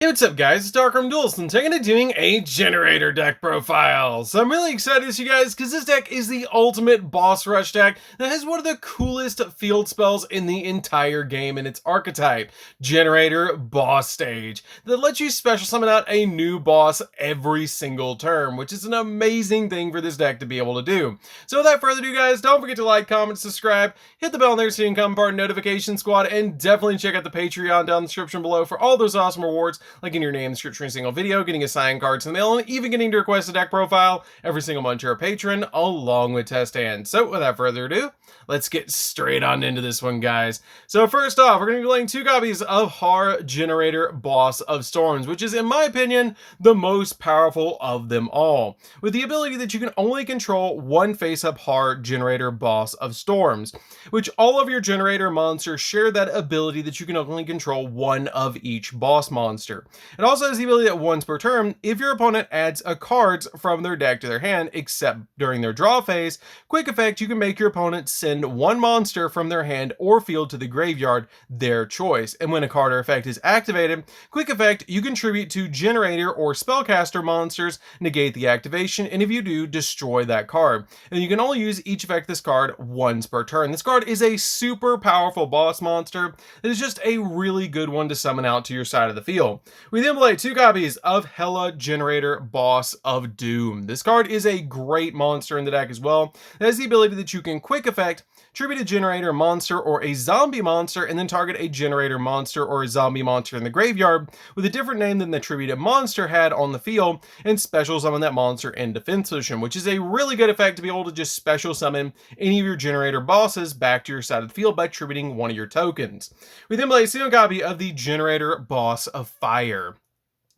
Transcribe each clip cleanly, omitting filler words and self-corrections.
Hey, what's up guys, it's DarkArmedDuelist and taking doing a Generaider deck profile. So I'm really excited to see you guys because this deck is the ultimate boss rush deck that has one of the coolest field spells in the entire game in its archetype, Generaider Boss Stage, that lets you special summon out a new boss every single turn, which is an amazing thing for this deck to be able to do. So without further ado guys, don't forget to like, comment, subscribe, hit the bell there so you can become part of Notification Squad, and definitely check out the Patreon down in the description below for all those awesome rewards, like in your name, description of a single video, getting assigned cards in the mail, and even getting to request a deck profile every single month you're a patron, along with test hands. So without further ado, let's get straight on into this one, guys. So first off, we're going to be playing 2 copies of Har Generaider Boss of Storms, which is, in my opinion, the most powerful of them all, with the ability that you can only control one face-up Har Generaider Boss of Storms, which all of your Generaider monsters share that ability that you can only control one of each boss monster. It also has the ability that once per turn, if your opponent adds a cards from their deck to their hand, except during their draw phase, quick effect, you can make your opponent send one monster from their hand or field to the graveyard, their choice. And when a card or effect is activated, quick effect, you contribute to Generaider or Spellcaster monsters, negate the activation, and if you do, destroy that card. And you can only use each effect this card once per turn. This card is a super powerful boss monster that is just a really good one to summon out to your side of the field. We then play 2 copies of Hela Generaider Boss of Doom. This card is a great monster in the deck as well. It has the ability that you can quick effect, tribute a Generaider monster or a zombie monster, and then target a Generaider monster or a zombie monster in the graveyard with a different name than the tributed monster had on the field, and special summon that monster in defense position, which is a really good effect to be able to just special summon any of your Generaider bosses back to your side of the field by tributing one of your tokens. We then play a single copy of the Generaider Boss of Fire.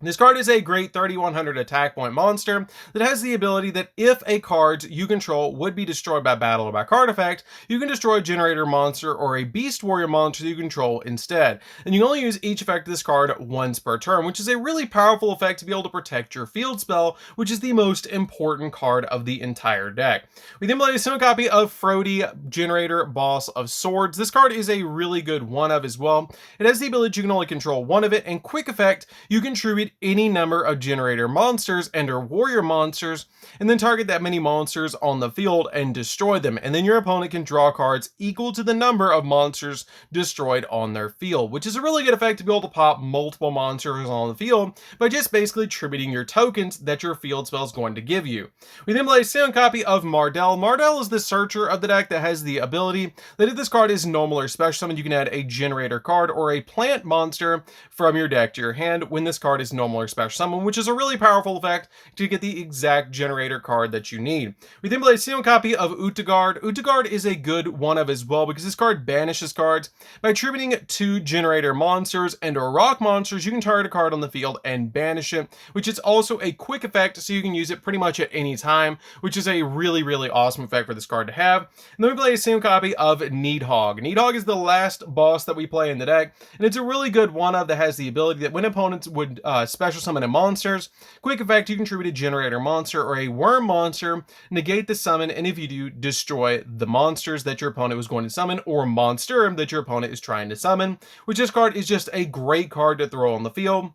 This card is a great 3100 attack point monster that has the ability that if a card you control would be destroyed by battle or by card effect, you can destroy a Generaider monster or a Beast Warrior monster that you control instead. And you can only use each effect of this card once per turn, which is a really powerful effect to be able to protect your field spell, which is the most important card of the entire deck. We then play a single copy of Frody Generaider Boss of Swords. This card is a really good one of as well. It has the ability you can only control one of it, and quick effect, you contribute any number of Generaider monsters and or warrior monsters, and then target that many monsters on the field and destroy them, and then your opponent can draw cards equal to the number of monsters destroyed on their field, which is a really good effect to be able to pop multiple monsters on the field by just basically tributing your tokens that your field spell is going to give you. We then play a second copy of Mardell. Mardell is the searcher of the deck that has the ability that if this card is normal or special summon, you can add a Generaider card or a plant monster from your deck to your hand when this card is normal or special summon, which is a really powerful effect to get the exact Generaider card that you need. We then play a single copy of Utgard. Utgard is a good one of as well because this card banishes cards by tributing 2 Generaider monsters and or rock monsters. You can target a card on the field and banish it, which is also a quick effect, so you can use it pretty much at any time, which is a really awesome effect for this card to have. And then we play a single copy of Needhog. Needhog is the last boss that we play in the deck, and it's a really good one of that has the ability that when opponents would special summon monsters, quick effect, you contribute a Generaider monster or a worm monster, negate the summon, and if you do, destroy the monsters that your opponent was going to summon or monster that your opponent is trying to summon, which this card is just a great card to throw on the field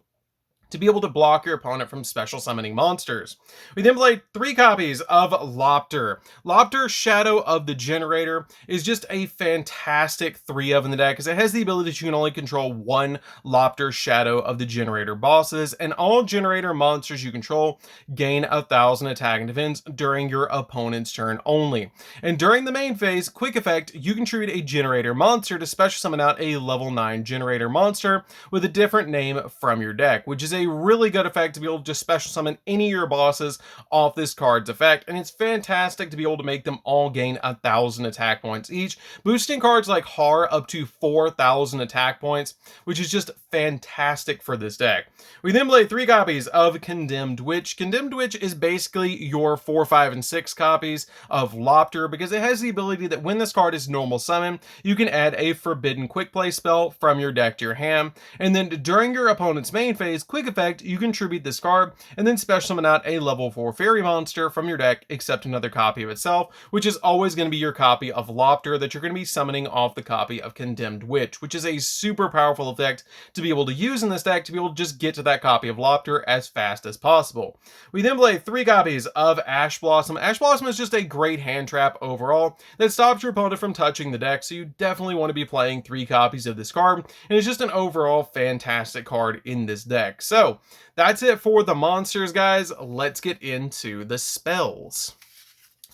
to be able to block your opponent from special summoning monsters. We then play 3 copies of Lopter. Lopter, Shadow of the Generaider, is just a fantastic 3 of in the deck because it has the ability that you can only control one Lopter Shadow of the Generaider bosses, and all Generaider monsters you control gain 1000 attack and defense during your opponent's turn only. And during the main phase, quick effect, you contribute a Generaider monster to special summon out a level 9 Generaider monster with a different name from your deck, which is a really good effect to be able to just special summon any of your bosses off this card's effect, and it's fantastic to be able to make them all gain 1000 attack points each, boosting cards like Har up to 4000 attack points, which is just fantastic for this deck. We then play 3 copies of Condemned Witch. Condemned Witch is basically your 4, 5, and 6 copies of Lopter because it has the ability that when this card is normal summon, you can add a Forbidden Quick Play spell from your deck to your hand, and then during your opponent's main phase, quick quick effect, you can tribute this card and then special summon out a level 4 fairy monster from your deck, except another copy of itself, which is always going to be your copy of Lofter that you're going to be summoning off the copy of Condemned Witch, which is a super powerful effect to be able to use in this deck to be able to just get to that copy of Lofter as fast as possible. We then play 3 copies of Ash Blossom. Ash Blossom is just a great hand trap overall that stops your opponent from touching the deck, so you definitely want to be playing 3 copies of this card, and it's just an overall fantastic card in this deck. So that's it for the monsters, guys. Let's get into the spells.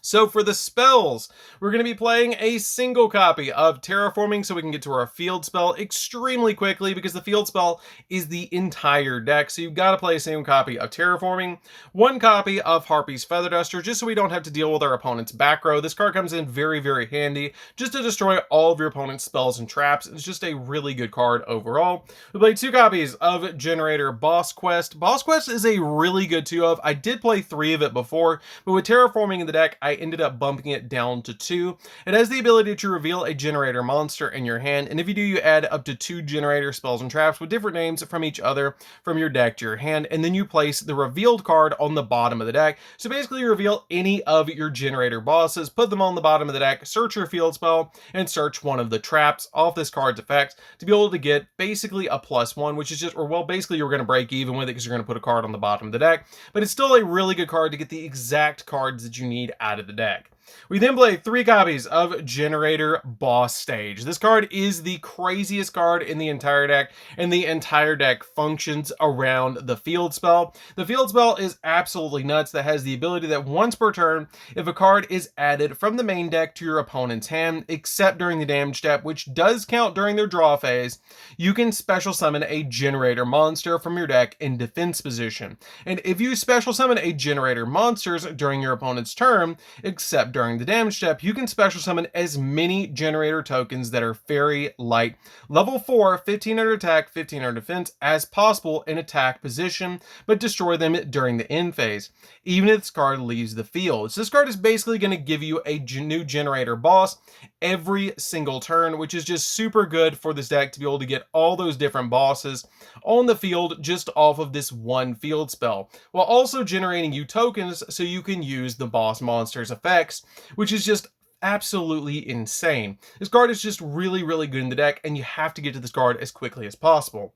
So for the spells, we're going to be playing a single copy of Terraforming so we can get to our field spell extremely quickly, because the field spell is the entire deck. So you've got to play a single copy of Terraforming, 1 copy of Harpy's Feather Duster, just so we don't have to deal with our opponent's back row. This card comes in very, very handy just to destroy all of your opponent's spells and traps. It's just a really good card overall. We play 2 copies of Generaider Boss Quest. Boss Quest is a really good 2 of. I did play 3 of it before, but with Terraforming in the deck, I ended up bumping it down to 2. It has the ability to reveal a Generaider monster in your hand, and if you do, you add up to 2 Generaider spells and traps with different names from each other from your deck to your hand, and then you place the revealed card on the bottom of the deck. So basically you reveal any of your Generaider bosses, put them on the bottom of the deck, search your field spell, and search one of the traps off this card's effect to be able to get basically a +1, which is just, or well, basically you're going to break even with it because you're going to put a card on the bottom of the deck, but it's still a really good card to get the exact cards that you need out of the deck. We then play 3 copies of Generaider Boss Stage. This card is the craziest card in the entire deck, and the entire deck functions around the field spell. The field spell is absolutely nuts. That has the ability that once per turn, if a card is added from the main deck to your opponent's hand, except during the damage step, which does count during their draw phase, you can special summon a Generaider monster from your deck in defense position. And if you special summon a Generaider monsters during your opponent's turn, except during the damage step, you can special summon as many Generaider tokens that are fairy light, level 4, 1500 attack, 1500 defense as possible in attack position, but destroy them during the end phase, even if this card leaves the field. So this card is basically going to give you a new Generaider boss every single turn, which is just super good for this deck to be able to get all those different bosses on the field just off of this one field spell, while also generating you tokens so you can use the boss monster's effects, which is just absolutely insane. This card is just really, really good in the deck, and you have to get to this card as quickly as possible.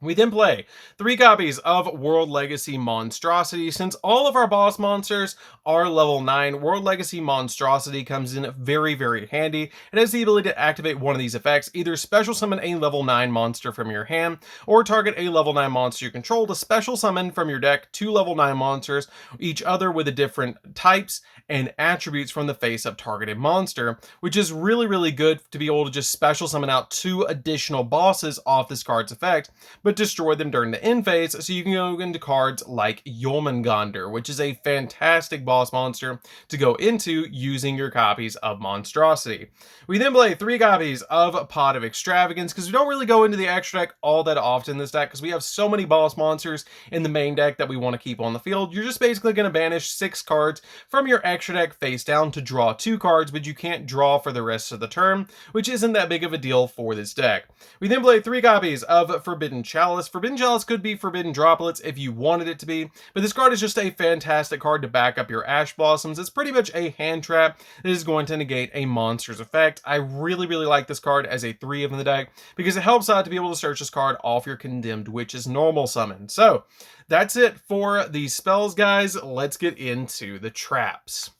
We then play 3 copies of World Legacy Monstrosity. Since all of our boss monsters are level 9, World Legacy Monstrosity comes in very, very handy. It has the ability to activate one of these effects, either special summon a level 9 monster from your hand, or target a level 9 monster you control to special summon from your deck 2 level 9 monsters, each other with a different types and attributes from the face of targeted monster, which is really, really good to be able to just special summon out 2 additional bosses off this card's effect, but destroy them during the end phase, so you can go into cards like Jormungandr, which is a fantastic boss monster to go into using your copies of Monstrosity. We then play 3 copies of Pot of Extravagance, because we don't really go into the extra deck all that often in this deck, because we have so many boss monsters in the main deck that we want to keep on the field. You're just basically going to banish 6 cards from your extra deck face down to draw 2 cards, but you can't draw for the rest of the turn, which isn't that big of a deal for this deck. We then play 3 copies of Forbidden Chalice. Forbidden Chalice could be Forbidden Droplets if you wanted it to be, but this card is just a fantastic card to back up your Ash Blossoms. It's pretty much a hand trap that is going to negate a monster's effect. I really, really like this card as a 3 of in the deck, because it helps out to be able to search this card off your Condemned Witch's normal summon. So that's it for the spells, guys. Let's get into the traps.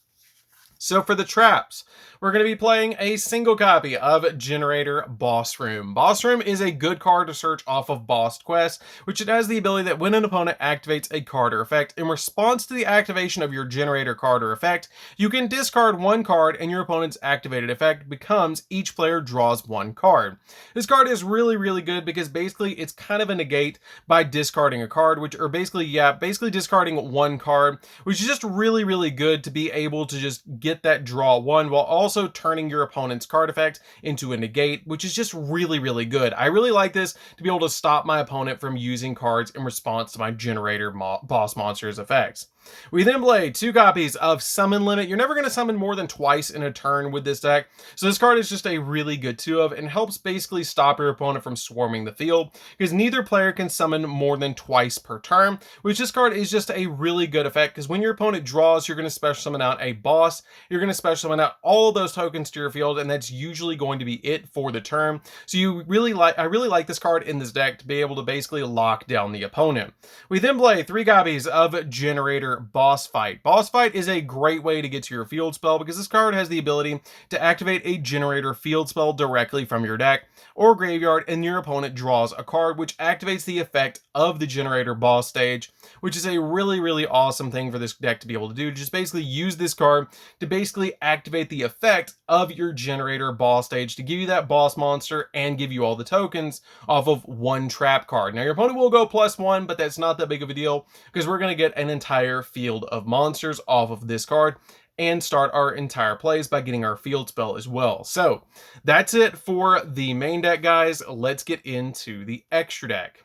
So for the traps, we're going to be playing a single copy of Generaider Boss Room. Boss Room is a good card to search off of Boss Quest, which it has the ability that when an opponent activates a card or effect, in response to the activation of your Generaider card or effect, you can discard 1 card and your opponent's activated effect becomes each player draws 1 card. This card is really, really good because basically it's kind of a negate by discarding a card, which are basically discarding 1 card, which is just really, really good to be able to just get that draw one while also turning your opponent's card effect into a negate, which is just really, really good. I really like this to be able to stop my opponent from using cards in response to my Generator boss monster's effects. We then play 2 copies of Summon Limit. You're never going to summon more than twice in a turn with this deck, so this card is just a really good 2 of and helps basically stop your opponent from swarming the field, because neither player can summon more than twice per turn, which this card is just a really good effect, because when your opponent draws, you're going to special summon out a boss, you're going to special summon out all of those tokens to your field, and that's usually going to be it for the turn. So I really like this card in this deck to be able to basically lock down the opponent. We then play 3 copies of Generaider Boss Fight. Boss Fight is a great way to get to your field spell, because this card has the ability to activate a Generator field spell directly from your deck or graveyard, and your opponent draws a card, which activates the effect of the Generator boss stage, which is a really, really awesome thing for this deck to be able to do. Just basically use this card to basically activate the effect of your Generator boss stage to give you that boss monster and give you all the tokens off of one trap card. Now, your opponent will go +1, but that's not that big of a deal, because we're going to get an entire field of monsters off of this card and start our entire plays by getting our field spell as well. So that's it for the main deck, guys. Let's get into the extra deck.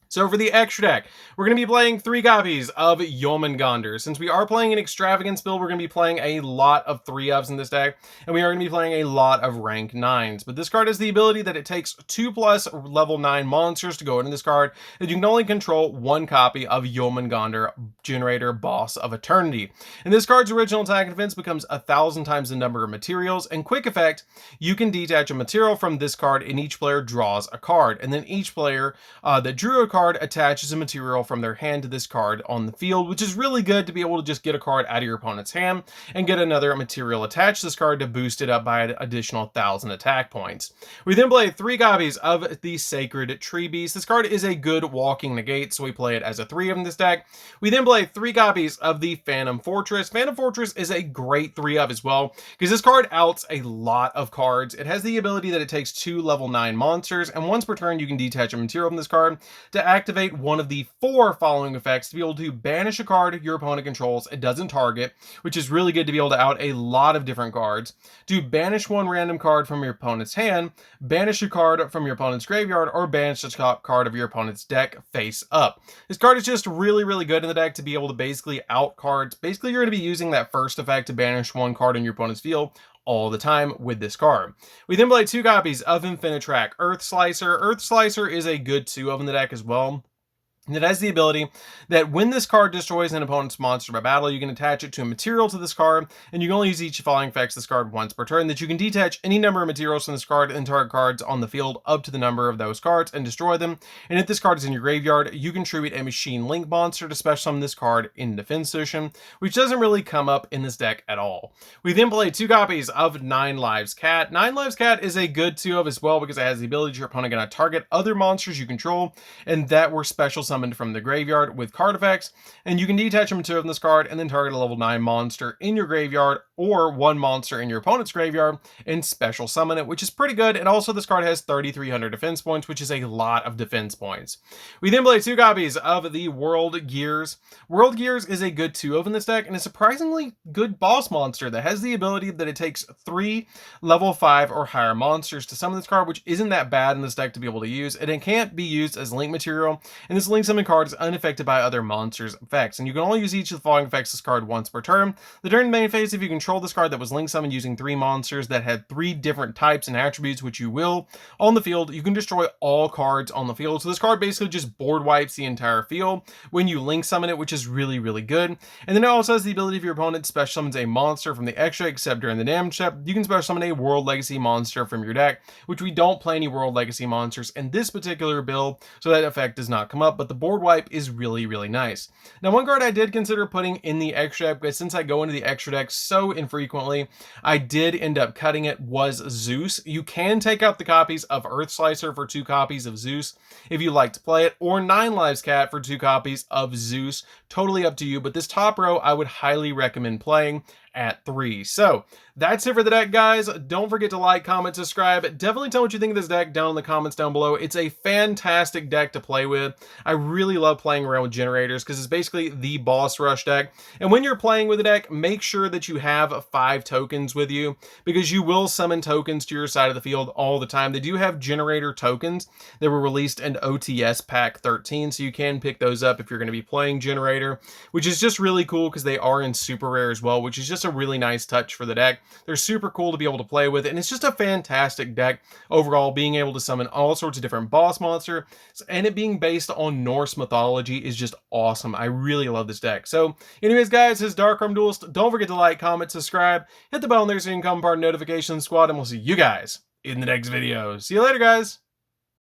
So for the extra deck, we're going to be playing 3 copies of Jormungandr. Since we are playing an extravagance build, we're going to be playing a lot of 3-ofs in this deck, and we are going to be playing a lot of rank 9s. But this card has the ability that it takes 2+ level 9 monsters to go into this card, that you can only control 1 copy of Jormungandr, Generator Boss of Eternity. And this card's original attack and defense becomes 1,000 times the number of materials, and quick effect, you can detach a material from this card and each player draws a card. And then each player that drew a card attaches a material from their hand to this card on the field, which is really good to be able to just get a card out of your opponent's hand and get another material attached to this card to boost it up by an additional 1,000 attack points. We then play 3 copies of the Sacred Tree Beast. This card is a good walking negate, so we play it as a 3 of in this deck. We then play 3 copies of the Phantom Fortress. Phantom Fortress is a great 3 of as well, because this card outs a lot of cards. It has the ability that it takes 2 level 9 monsters, and once per turn you can detach a material from this card to activate one of the 4 following effects to be able to banish a card your opponent controls it doesn't target, which is really good to be able to out a lot of different cards, to banish 1 random card from your opponent's hand, banish a card from your opponent's graveyard, or banish the top card of your opponent's deck face up. This card is just really, really good in the deck to be able to basically out cards. Basically, you're going to be using that first effect to banish 1 card in your opponent's field all the time with this card. We then play 2 copies of Infinitrack Earth Slicer. Earth Slicer is a good 2 of in the deck as well. And it has the ability that when this card destroys an opponent's monster by battle, you can attach it to a material to this card, and you can only use each following effects this card once per turn. That you can detach any number of materials from this card and target cards on the field up to the number of those cards and destroy them. And if this card is in your graveyard, you can tribute a Machine Link monster to special summon this card in defense position, which doesn't really come up in this deck at all. We then play 2 copies of 9 Lives Cat. 9 Lives Cat is a good 2 of as well, because it has the ability your opponent can target other monsters you control and that were special summoned from the graveyard with card effects, and you can detach a material from this card and then target a level 9 monster in your graveyard or 1 monster in your opponent's graveyard and special summon it, which is pretty good. And also this card has 3,300 defense points, which is a lot of defense points. We then play 2 copies of the World Gears. World Gears is a good 2 of in this deck, and a surprisingly good boss monster that has the ability that it takes 3 level 5 or higher monsters to summon this card, which isn't that bad in this deck to be able to use, and it can't be used as link material, and this link summon card is unaffected by other monsters' effects, and you can only use each of the following effects this card once per turn. During the main phase, if you control this card that was link summoned using 3 monsters that had 3 different types and attributes, which you will, on the field, you can destroy all cards on the field. So this card basically just board wipes the entire field when you link summon it, which is really, really good. And then it also has the ability if your opponent special summons a monster from the extra, except during the damage step, you can special summon a World Legacy monster from your deck, which we don't play any World Legacy monsters in this particular build, so that effect does not come up, but the board wipe is really, really nice. Now, one card I did consider putting in the extra deck, but since I go into the extra deck so infrequently, I did end up cutting it, was Zeus. You can take out the copies of Earth Slicer for 2 copies of Zeus if you like to play it, or 9 Lives Cat for 2 copies of Zeus. Totally up to you, but this top row I would highly recommend playing at 3. So that's it for the deck, guys. Don't forget to like, comment, subscribe. Definitely tell what you think of this deck down in the comments down below. It's a fantastic deck to play with. I really love playing around with generators because it's basically the boss rush deck. And when you're playing with the deck, make sure that you have 5 tokens with you, because you will summon tokens to your side of the field all the time. They do have generator tokens that were released in OTS pack 13, so you can pick those up if you're going to be playing generator, which is just really cool because they are in super rare as well, which is just a really nice touch for the deck. They're super cool to be able to play with, and it's just a fantastic deck overall. Being able to summon all sorts of different boss monsters and it being based on Norse mythology is just awesome. I really love this deck. So anyways, guys, this is DarkArmedDuelist. Don't forget to like, comment, subscribe, hit the bell there so you can become part of the notification squad, and we'll see you guys in the next video. See you later, guys.